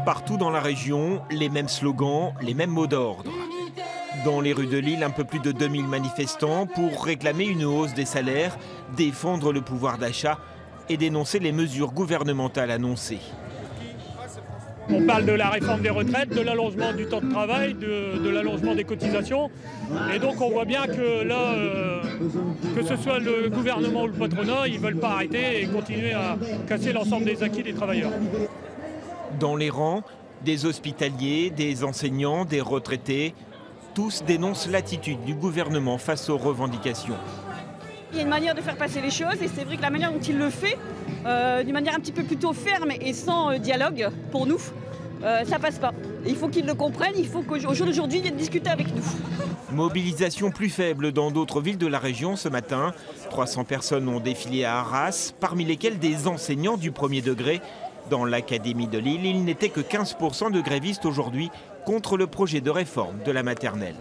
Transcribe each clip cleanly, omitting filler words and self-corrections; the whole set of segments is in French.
Partout dans la région, les mêmes slogans, les mêmes mots d'ordre. Dans les rues de Lille, un peu plus de 2000 manifestants pour réclamer une hausse des salaires, défendre le pouvoir d'achat et dénoncer les mesures gouvernementales annoncées. On parle de la réforme des retraites, de l'allongement du temps de travail, de l'allongement des cotisations. Et donc on voit bien que là, que ce soit le gouvernement ou le patronat, ils ne veulent pas arrêter et continuer à casser l'ensemble des acquis des travailleurs. Dans les rangs, des hospitaliers, des enseignants, des retraités, tous dénoncent l'attitude du gouvernement face aux revendications. Il y a une manière de faire passer les choses et c'est vrai que la manière dont il le fait, d'une manière un petit peu plutôt ferme et sans dialogue pour nous, ça passe pas. Il faut qu'ils le comprennent, il faut qu'au jour d'aujourd'hui, ils viennent discuter avec nous. Mobilisation plus faible dans d'autres villes de la région ce matin. 300 personnes ont défilé à Arras, parmi lesquelles des enseignants du premier degré. Dans l'académie de Lille, il n'était que 15% de grévistes aujourd'hui contre le projet de réforme de la maternelle.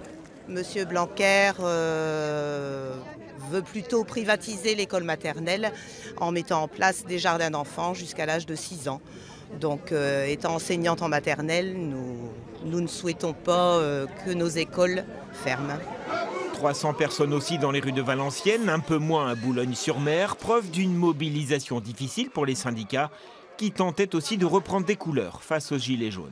Monsieur Blanquer veut plutôt privatiser l'école maternelle en mettant en place des jardins d'enfants jusqu'à l'âge de 6 ans. Donc, étant enseignante en maternelle, nous ne souhaitons pas que nos écoles ferment. 300 personnes aussi dans les rues de Valenciennes, un peu moins à Boulogne-sur-Mer, preuve d'une mobilisation difficile pour les syndicats qui tentaient aussi de reprendre des couleurs face aux gilets jaunes.